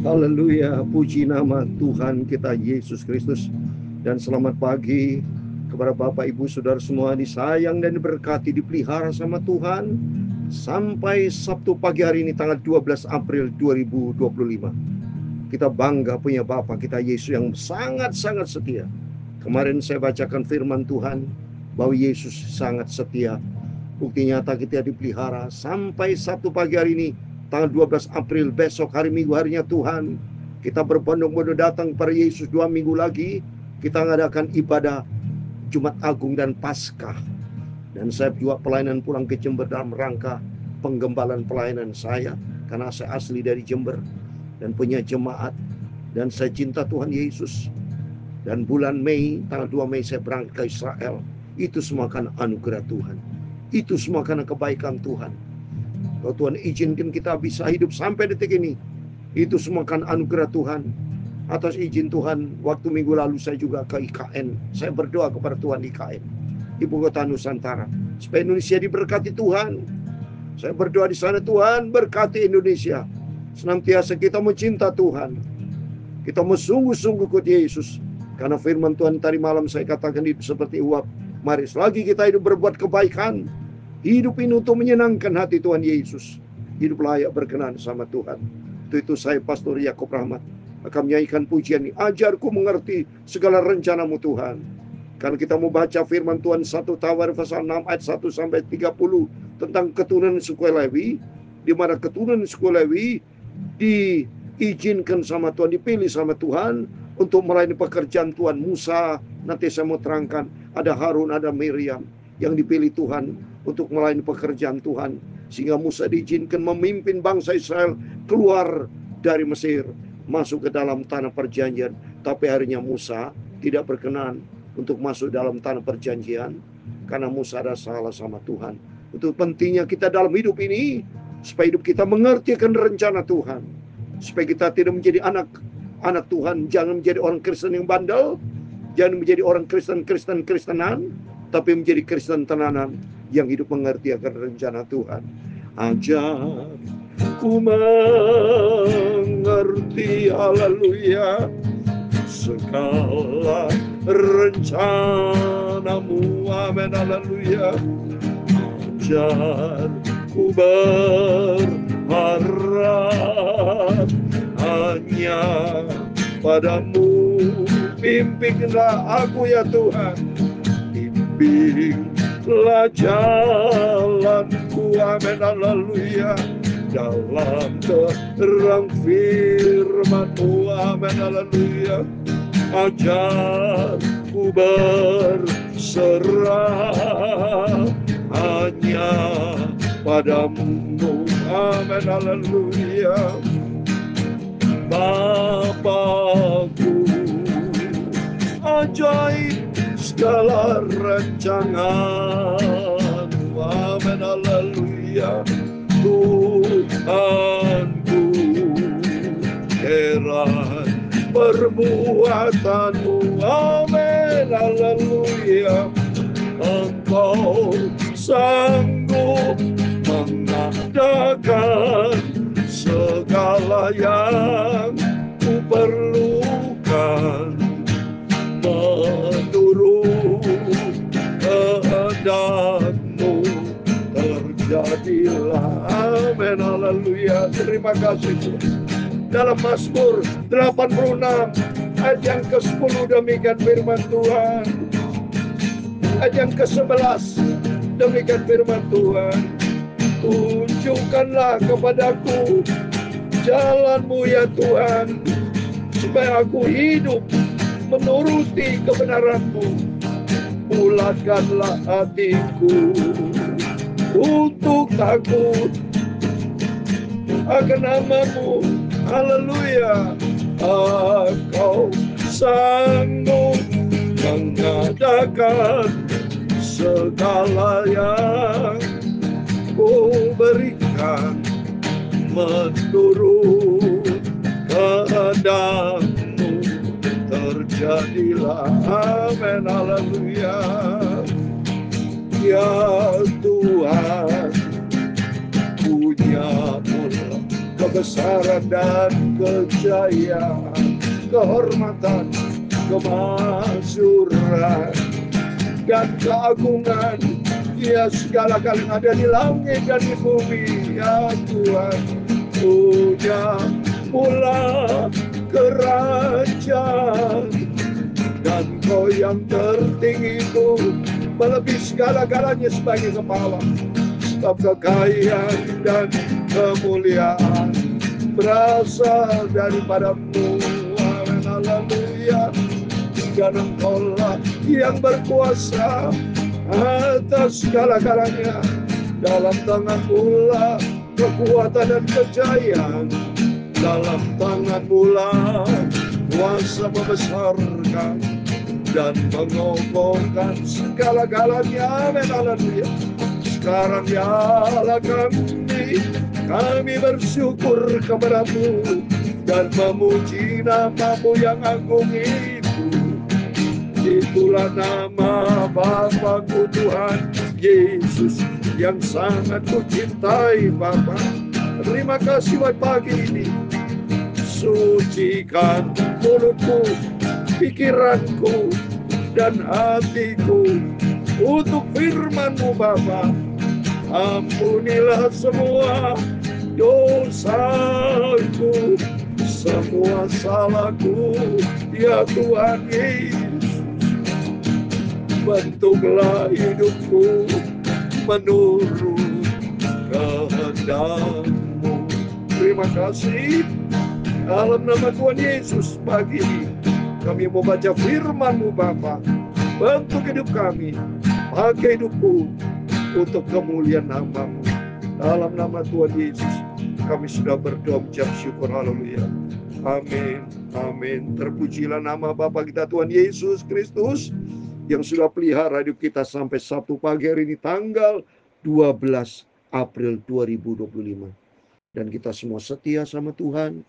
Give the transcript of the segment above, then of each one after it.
Haleluya, puji nama Tuhan kita Yesus Kristus. Dan selamat pagi kepada Bapak Ibu Saudara semua, disayang dan diberkati, dipelihara sama Tuhan sampai Sabtu pagi hari ini tanggal 12 April 2025. Kita bangga punya Bapak kita Yesus yang sangat-sangat setia. Kemarin saya bacakan firman Tuhan bahwa Yesus sangat setia. Bukti nyata kita dipelihara sampai Sabtu pagi hari ini tanggal 12 April, besok hari Minggu, harinya Tuhan. Kita berbondong-bondong datang kepada Yesus 2 minggu lagi. Kita mengadakan ibadah Jumat Agung dan Paskah. Dan saya juga pelayanan pulang ke Jember dalam rangka penggembalaan pelayanan saya. Karena saya asli dari Jember dan punya jemaat. Dan saya cinta Tuhan Yesus. Dan bulan Mei, tanggal 2 Mei saya berangkat ke Israel. Itu semua karena anugerah Tuhan. Itu semua karena kebaikan Tuhan. Kalau Tuhan izinkan kita bisa hidup sampai detik ini, itu semua kan anugerah Tuhan. Atas izin Tuhan, waktu minggu lalu saya juga ke IKN. Saya berdoa kepada Tuhan di IKN, Ibu Kota Nusantara, supaya Indonesia diberkati Tuhan. Saya berdoa di sana, Tuhan berkati Indonesia. Senantiasa kita mencinta Tuhan. Kita mau sungguh-sungguh ikut Yesus. Karena firman Tuhan tadi malam saya katakan itu seperti uap. Mari selagi kita hidup berbuat kebaikan, hidup ini untuk menyenangkan hati Tuhan Yesus. Hidup layak berkenan sama Tuhan. Itu saya Pastor Yakob Rahmat akan menyanyikan pujian ini. Ajarku mengerti segala rencanamu Tuhan. Karena kita mau baca firman Tuhan 1 Tawarikh pasal 6 ayat 1 sampai 30 tentang keturunan suku Lewi, di mana keturunan suku Lewi diizinkan sama Tuhan, dipilih sama Tuhan untuk melayani pekerjaan Tuhan. Musa, nanti saya mau terangkan, ada Harun, ada Miriam yang dipilih Tuhan untuk melayani pekerjaan Tuhan. Sehingga Musa diizinkan memimpin bangsa Israel keluar dari Mesir, masuk ke dalam tanah perjanjian. Tapi akhirnya Musa tidak berkenan untuk masuk dalam tanah perjanjian, karena Musa ada salah sama Tuhan. Itu pentingnya kita dalam hidup ini, supaya hidup kita mengerti akan rencana Tuhan. Supaya kita tidak menjadi anak Tuhan. Jangan menjadi orang Kristen yang bandel, jangan menjadi orang Kristenan, tapi menjadi Kristen tenanan yang hidup mengerti akan rencana Tuhan. Ajarku mengerti, haleluya, segala rencanamu, amin, haleluya. Ajarku berharap hanya padamu. Pimpinlah aku ya Tuhan, bimbinglah jalanku, amin, haleluya, dalam terang firman-Mu, amin, haleluya. Ajarku berserah hanya padamu, amin, haleluya. Bapakku, ajaib segala rancangan-Mu, amin, haleluya. Tuhanku, heran perbuatan-Mu, amin, haleluya. Engkau sanggup mengadakan segala yang ku perlukan, menurut kehendak-Mu terjadilah, amin, haleluya. Terima kasih Tuhan. Dalam Mazmur 86 ayat yang ke-10 demikian firman Tuhan. Ayat yang ke-11 demikian firman Tuhan. Tunjukkanlah kepadaku jalan-Mu ya Tuhan, supaya aku hidup menuruti kebenaran-Mu. Bulatkanlah hatiku untuk takut akan nama-Mu, haleluya. Engkau sanggup mengadakan segala yang ku berikan, menurut kehendak-Mu terjadilah, amin, haleluya. Ya Tuhan, punya kebesaran dan kejayaan, kehormatan, kemakmuran, dan keagungan, ya segala-galanya ada di langit dan di bumi, ya Tuhan. Punya mula kerajaan, dan Kau yang tertinggi itu melebihi segala-galanya sebagai kepala. Sebab kekayaan dan kemuliaan berasal daripada-Mu. Amin, haleluya. Dan Engkau-lah yang berkuasa atas segala-galanya. Dalam tangan-Mu lah kekuatan dan kejayaan. Dalam tangan-Mu lah kuasa membesarkan dan mengokohkan segala-galanya. Amin, haleluya. Sekarang ya Allah kami bersyukur kepada-Mu dan memuji nama-Mu yang agung itu. Itulah nama Bapa-Ku Tuhan Yesus yang sangat Kucintai Bapa. Terima kasih buat pagi ini. Sucikan mulutku, pikiranku, dan hatiku untuk firman-Mu Bapa. Ampunilah semua dosaku, semua salahku, ya Tuhan Yesus. Bentuklah hidupku menurut kehendak-Mu. Terima kasih. Dalam nama Tuhan Yesus pagi ini kami mau baca firman-Mu Bapa. Bentuk hidup kami, pakai hidupku untuk kemuliaan nama-Mu. Dalam nama Tuhan Yesus kami sudah berdoa mengucap syukur. Haleluya. Amin. Amin. Terpujilah nama Bapa kita Tuhan Yesus Kristus yang sudah pelihara hidup kita sampai Sabtu pagi hari ini tanggal 12 April 2025. Dan kita semua setia sama Tuhan.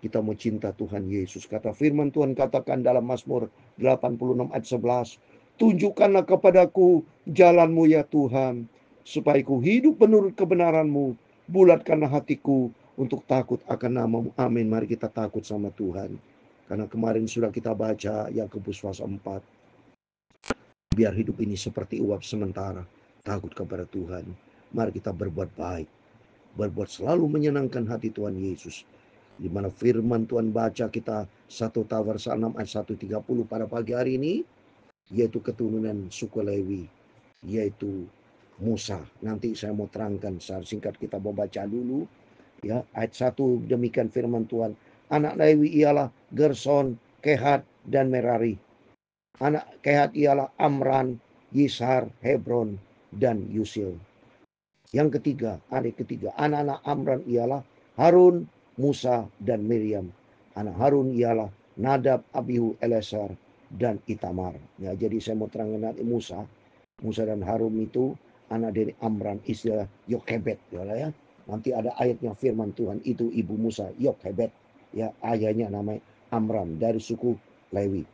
Kita mau cinta Tuhan Yesus. Kata firman Tuhan katakan dalam Mazmur 86 ayat 11. Tunjukkanlah kepadaku jalan-Mu ya Tuhan, supaya ku hidup menurut kebenaran-Mu. Bulatkanlah hatiku untuk takut akan nama-Mu. Amin. Mari kita takut sama Tuhan. Karena kemarin sudah kita baca Yakobus pasal 4. Biar hidup ini seperti uap sementara. Takut kepada Tuhan. Mari kita berbuat baik. Berbuat selalu menyenangkan hati Tuhan Yesus. Di mana firman Tuhan baca kita 1 Tawarsa 6 ayat 130 pada pagi hari ini. Yaitu keturunan suku Lewi, yaitu Musa. Nanti saya mau terangkan secara singkat, kita mau baca dulu ya ayat 1. Demikian firman Tuhan. Anak Lewi ialah Gerson, Kehat, dan Merari. Anak Kehat ialah Amran, Yishar, Hebron, dan Yusil. Yang ketiga, adik ketiga, anak-anak Amran ialah Harun, Musa, dan Miriam. Anak Harun ialah Nadab, Abihu, Eleazar, dan Itamar. Ya, jadi saya mau terangkan nanti Musa dan Harun itu anak dari Amran, istilah Yokhebed ya. Nanti ada ayatnya firman Tuhan itu ibu Musa, Yokhebed. Ya, ayahnya namanya Amram dari suku Lewi.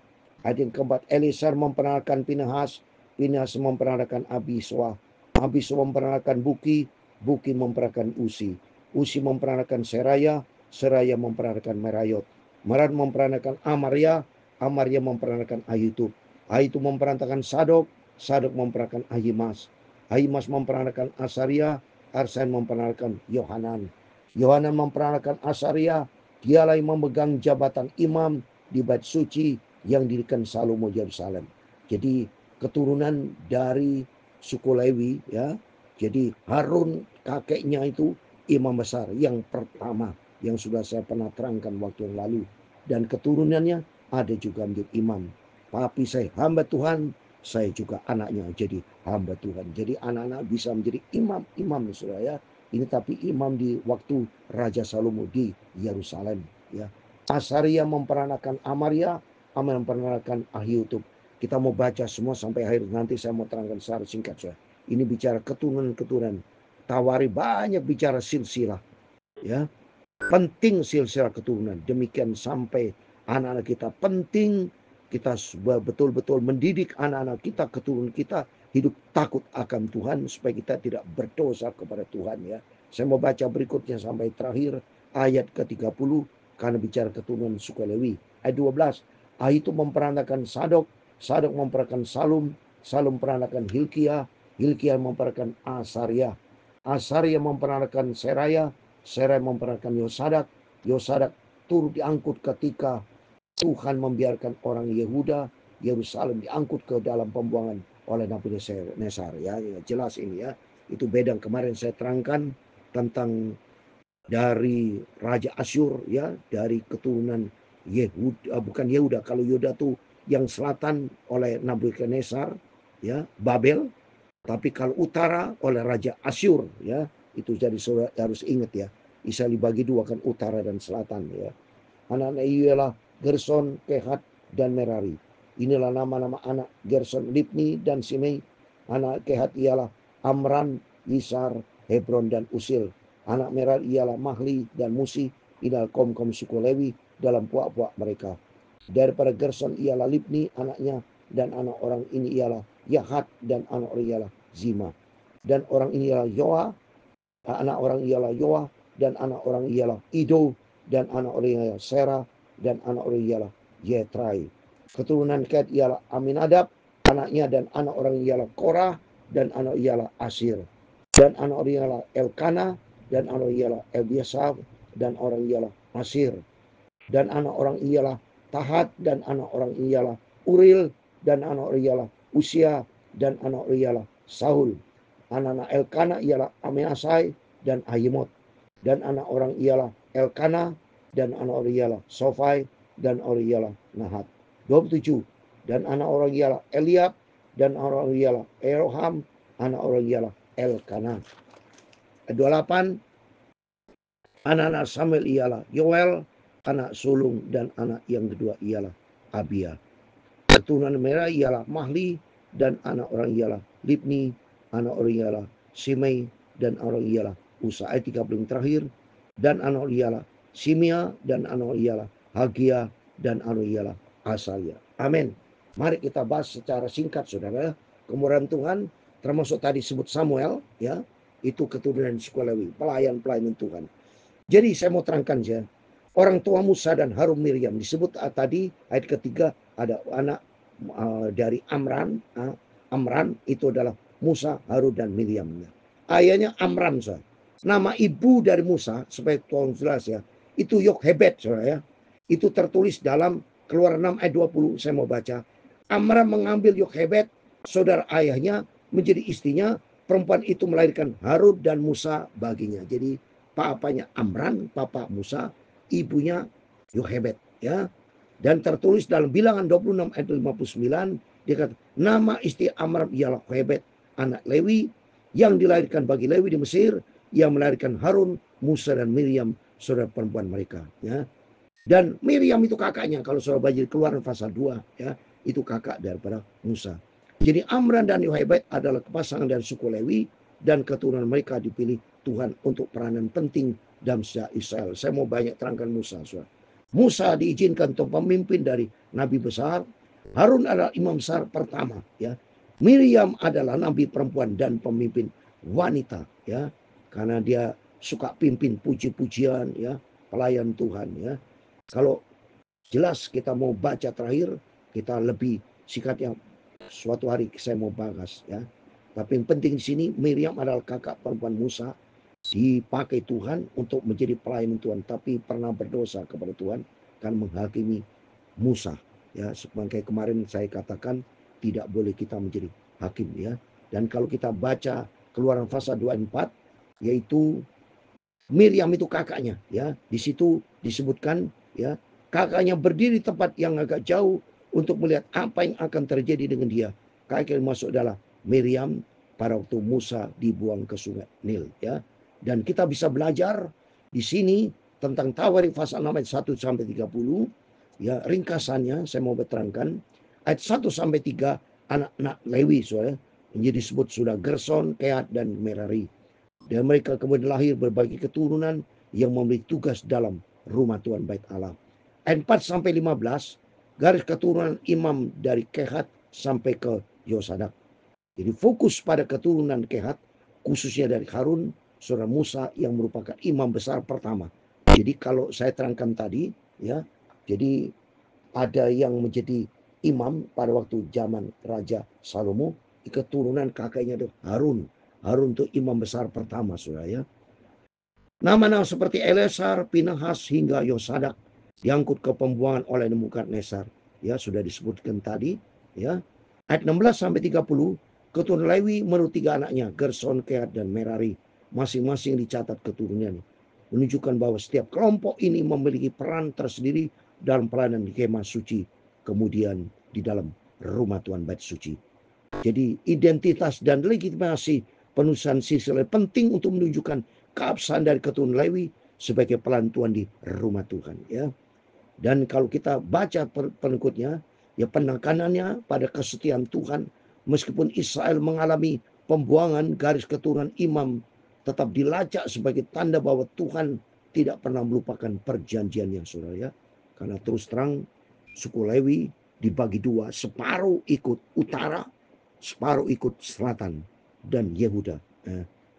Ayat yang keempat, Eleazar memperkenalkan Pinehas, Pinehas memperkenalkan Abiswa, Abiswa memperkenalkan Buki, Buki memperkenalkan Usi, Usi memperkenalkan Seraya, Seraya memperkenalkan Merayot, Merat memperkenalkan Amaria, Amaria memperkenalkan Ahitub, Ahitub memperkenalkan Sadok, Sadok memperkenalkan Ahimas, Ahimas memperkenalkan Asaria, Arsan memperkenalkan Yohanan, Yohanan memperkenalkan Asaria. Dialah yang memegang jabatan imam di bait suci yang didirikan Salomo Yerusalem. Jadi keturunan dari suku Lewi ya. Jadi Harun kakeknya itu imam besar yang pertama yang sudah saya pernah terangkan waktu yang lalu. Dan keturunannya ada juga menjadi imam. Tapi saya hamba Tuhan, saya juga anaknya jadi hamba Tuhan. Jadi anak-anak bisa menjadi imam saudara ya. Ini tapi imam di waktu Raja Salomo di Yerusalem ya. Asaria memperanakan Amaria, Amaria memperanakan Ahitub. Kita mau baca semua sampai akhir, nanti saya mau terangkan secara singkat saja. Ini bicara keturunan-keturunan. Tawari banyak bicara silsilah ya. Penting silsilah keturunan. Demikian sampai anak-anak kita, penting kita betul-betul mendidik anak-anak kita, keturunan kita hidup takut akan Tuhan supaya kita tidak berdosa kepada Tuhan ya. Saya mau baca berikutnya sampai terakhir ayat ke-30 karena bicara keturunan suku Lewi. Ayat 12, itu memperandakan Sadok, Sadok memperandakan Salum, Salum memperandakan Hilkiah, Hilkiah memperandakan Asaria, Asaria memperandakan Seraya, Seraya memperandakan Yosadak, Yosadak turut diangkut ketika Tuhan membiarkan orang Yehuda, Yerusalem diangkut ke dalam pembuangan oleh Nebukadnezar. Ya, jelas ini ya. Itu beda yang kemarin saya terangkan tentang dari Raja Asyur, ya, dari keturunan Yehuda, bukan Yehuda. Kalau Yehuda tuh yang selatan oleh Nebukadnezar, ya, Babel. Tapi kalau utara oleh Raja Asyur, ya, itu jadi saudara harus ingat ya. Israel dibagi dua kan, utara dan selatan ya. Anak-anak ialah Gerson, Kehat, dan Merari. Inilah nama-nama anak Gerson, Libni, dan Simei. Anak Kehat ialah Amran, Yisar, Hebron, dan Usil. Anak Merari ialah Mahli dan Musi. Inilah kaum-kaum suku Lewi dalam puak-puak mereka. Daripada Gerson ialah Libni anaknya, dan anak orang ini ialah Yahat, dan anak orang ialah Zima. Dan orang ini ialah Yoa, anak orang ialah Yoa, dan anak orang ialah Ido, dan anak orang ialah Serah, dan anak orang ialah Yetrai. Keturunan Ket ialah Aminadab, anaknya, dan anak orang ialah Korah, dan anak ialah Asir. Dan anak orang ialah Elkana, dan anak ialah Ebiasaf, dan orang ialah Asir. Dan anak orang ialah Tahat, dan anak orang ialah Uril, dan anak orang ialah Usia, dan anak orang ialah Saul. Anak-anak Elkana ialah Amiasai dan Ahimot. Dan anak orang ialah Elkana, dan anak orang ialah Sofai, dan orang ialah Nahat. 27. Dan anak orang ialah Eliab, dan orang ialah Eroham, anak orang ialah Elkana. 28. Anak-anak Samuel ialah Yoel, anak sulung, dan anak yang kedua ialah Abia. Keturunan merah ialah Mahli, dan anak orang ialah Libni, anak orang ialah Simei, dan orang ialah Usa. Ayat 30 terakhir. Dan anak ialah Simea, dan anak ialah Hagia, dan anak ialah Asalia. Amin. Mari kita bahas secara singkat, saudara. Kemurahan Tuhan, termasuk tadi sebut Samuel, ya, itu keturunan suku Lewi, pelayan-pelayan Tuhan. Jadi saya mau terangkan saja. Orang tua Musa dan Harun Miriam disebut tadi ayat ketiga ada anak dari Amran. Amran itu adalah Musa, Harun, dan Miriam. Ayahnya Amram, saudara. Nama ibu dari Musa, supaya Tuhan jelas ya, itu Yokhebed, saudara ya. Itu tertulis dalam Keluaran 6 ayat 20, saya mau baca. Amram mengambil Yokhebed, saudara ayahnya, menjadi istrinya. Perempuan itu melahirkan Harun dan Musa baginya. Jadi papanya Amran, papa Musa, ibunya Yokhebed, ya. Dan tertulis dalam Bilangan 26 ayat 59, dia kata, nama istri Amram ialah Yokhebed, anak Lewi, yang dilahirkan bagi Lewi di Mesir, yang melahirkan Harun, Musa, dan Miriam, saudara perempuan mereka. Ya. Dan Miriam itu kakaknya, kalau saudara baca Keluaran pasal 2, ya, itu kakak daripada Musa. Jadi Amram dan Yokhebed adalah pasangan dari suku Lewi, dan keturunan mereka dipilih Tuhan untuk peranan penting dalam sejarah Israel. Saya mau banyak terangkan Musa, saudara. Musa diizinkan untuk pemimpin dari nabi besar. Harun adalah imam besar pertama, ya. Miriam adalah nabi perempuan dan pemimpin wanita, ya, karena dia suka pimpin puji-pujian, ya, pelayan Tuhan, ya. Kalau jelas kita mau baca terakhir, kita lebih sikatnya suatu hari saya mau bahas, ya. Tapi yang penting di sini Miriam adalah kakak perempuan Musa, dipakai Tuhan untuk menjadi pelayan Tuhan, tapi pernah berdosa kepada Tuhan kan menghakimi Musa, ya. Sebagai kemarin saya katakan tidak boleh kita menjadi hakim, ya. Dan kalau kita baca Keluaran pasal 24, yaitu Miriam itu kakaknya, ya. Di situ disebutkan, ya, kakaknya berdiri tempat yang agak jauh untuk melihat apa yang akan terjadi dengan dia. Kakaknya masuk adalah Miriam pada waktu Musa dibuang ke sungai Nil, ya. Dan kita bisa belajar di sini tentang Tawarikh pasal 6 ayat 1 sampai 30, ya. Ringkasannya saya mau berterangkan ayat 1 sampai 3, anak-anak Lewi, saudara, yang disebut sudah Gerson, Kehat, dan Merari. Dan mereka kemudian lahir berbagai keturunan yang memiliki tugas dalam rumah Tuhan Bait Allah. Ayat 4 sampai 15, garis keturunan imam dari Kehat sampai ke Yosadak. Jadi fokus pada keturunan Kehat, khususnya dari Harun, saudara Musa yang merupakan imam besar pertama. Jadi kalau saya terangkan tadi, ya, jadi ada yang menjadi imam pada waktu zaman Raja Salomo, keturunan kakeknya itu Harun. Harun itu imam besar pertama, saudara ya. Nama-nama seperti Eleazar, Pinahas hingga Yosadak diangkut ke pembuangan oleh Nebukadnezar. Ya, sudah disebutkan tadi, ya. Ayat 16 sampai 30, keturunan Lewi menurut 3 anaknya, Gerson, Kehat dan Merari, masing-masing dicatat keturunannya. Menunjukkan bahwa setiap kelompok ini memiliki peran tersendiri dalam pelayanan di kemah suci, kemudian di dalam rumah Tuhan bait suci. Jadi identitas dan legitimasi penulisan silsilah penting untuk menunjukkan keabsahan dari keturunan Lewi sebagai pelayan Tuhan di rumah Tuhan, ya. Dan kalau kita baca pengikutnya, ya, penekanannya pada kesetiaan Tuhan, meskipun Israel mengalami pembuangan garis keturunan imam, tetap dilacak sebagai tanda bahwa Tuhan tidak pernah melupakan perjanjian yang saudara, ya. Karena terus terang suku Lewi dibagi dua, separuh ikut utara, separuh ikut selatan dan Yehuda.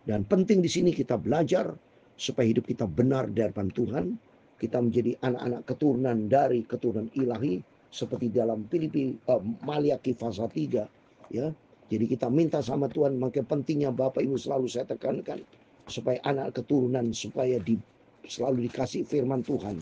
Dan penting di sini kita belajar supaya hidup kita benar di hadapan Tuhan. Kita menjadi anak-anak keturunan dari keturunan ilahi seperti dalam Filipi, Maliaki pasal 3, ya. Jadi kita minta sama Tuhan, makanya pentingnya Bapak Ibu selalu saya tekankan supaya anak keturunan supaya selalu dikasih firman Tuhan,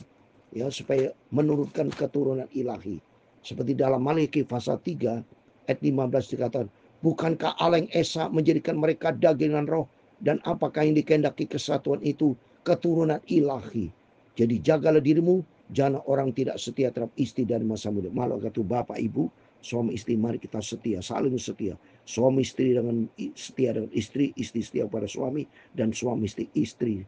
ya, supaya menurutkan keturunan ilahi. Seperti dalam Maliaki pasal 3 ayat 15 dikatakan, bukankah Allah yang esa menjadikan mereka daging dan roh, dan apakah yang dikehendaki kesatuan itu keturunan ilahi. Jadi jagalah dirimu, jangan orang tidak setia terhadap istri dari masa muda. Malah kata Bapak Ibu, suami istri mari kita setia, saling setia. Suami istri dengan setia dengan istri, istri setia pada suami, dan suami istri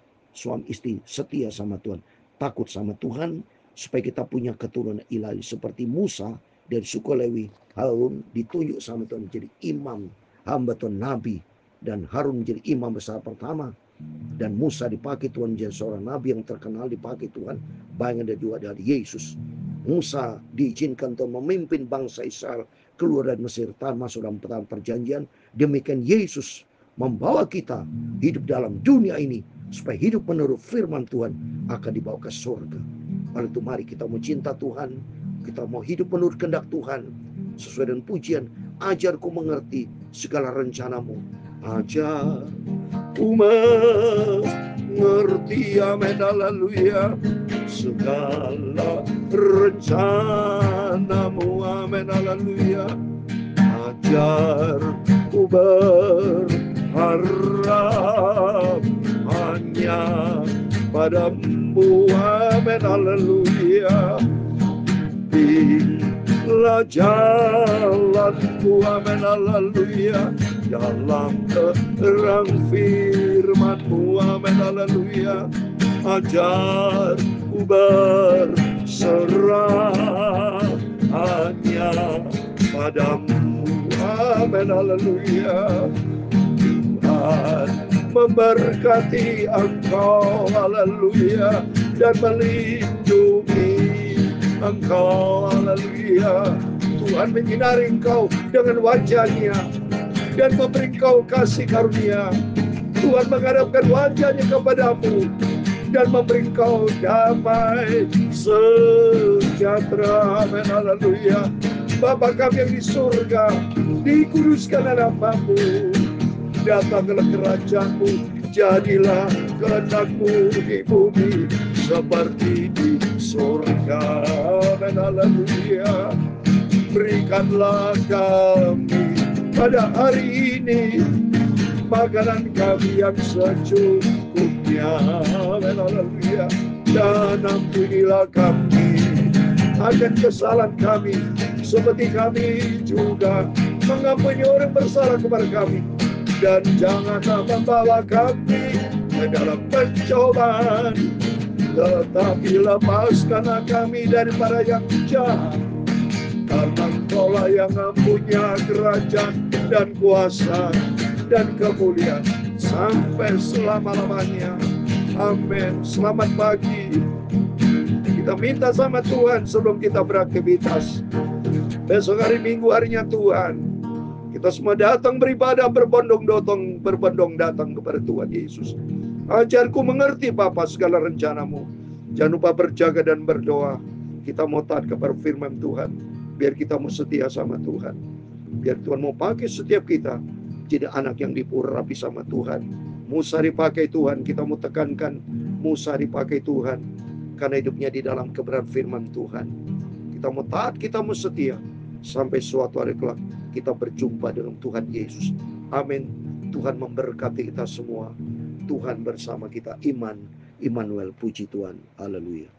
setia sama Tuhan, takut sama Tuhan, supaya kita punya keturunan ilahi seperti Musa dari suku Lewi. Harun ditunjuk sama Tuhan menjadi imam, hamba Tuhan nabi, dan Harun menjadi imam besar pertama. Dan Musa dipakai Tuhan menjadi seorang nabi yang terkenal, dipakai Tuhan. Bayangkan ada juga dari Yesus. Musa diizinkan untuk memimpin bangsa Israel keluar dari Mesir, masuk dalam tanah perjanjian. Demikian Yesus membawa kita hidup dalam dunia ini supaya hidup menurut firman Tuhan akan dibawa ke surga. Oleh itu mari kita mau cinta Tuhan, kita mau hidup menurut kehendak Tuhan sesuai dengan pujian. Ajarku mengerti segala rencanamu, ajar ku mengerti, amin, haleluya, segala rencanamu, amin, haleluya. Ajar ku berharap hanya padamu, amin, haleluya. Bila jalanku, amin, haleluya, dalam terang firman-Mu, amin, haleluya. Ajar ku berserah hanya padamu, amin, haleluya. Tuhan memberkati Engkau, haleluya, dan melindungi Engkau, haleluya. Tuhan menyinari engkau dengan wajahnya dan memberi engkau kasih karunia. Tuhan menghadapkan wajahnya kepadamu dan memberi engkau damai sejahtera, amin, haleluya. Bapa kami yang di surga, dikuduskan namamu, datanglah kerajaanmu, jadilah kehendak-Mu di bumi seperti di surga, amin, haleluya. Berikanlah kami pada hari ini makanan kami yang secukupnya, amin, haleluya. Dan ampunilah kami akan kesalahan kami, seperti kami juga mengampuni orang bersalah kepada kami. Dan janganlah membawa kami ke dalam pencobaan, tetapi lepaskanlah kami daripada yang jahat. Karena Engkaulah yang mempunyai kerajaan dan kuasa dan kemuliaan sampai selama-lamanya. Amin. Selamat pagi. Kita minta sama Tuhan sebelum kita beraktivitas. Besok hari Minggu, harinya Tuhan. Kita semua datang beribadah, berbondong datang kepada Tuhan Yesus. Ajarku mengerti Bapa segala rencanamu. Jangan lupa berjaga dan berdoa. Kita mau taat kepada firman Tuhan, biar kita mau setia sama Tuhan. Biar Tuhan mau pakai setiap kita jadi anak yang diurapi sama Tuhan. Musa dipakai Tuhan, kita mau tekankan Musa dipakai Tuhan karena hidupnya di dalam kebenaran firman Tuhan. Kita mau taat, kita mau setia sampai suatu hari kelak kita berjumpa dengan Tuhan Yesus. Amin. Tuhan memberkati kita semua. Tuhan bersama kita. Immanuel, puji Tuhan. Haleluya.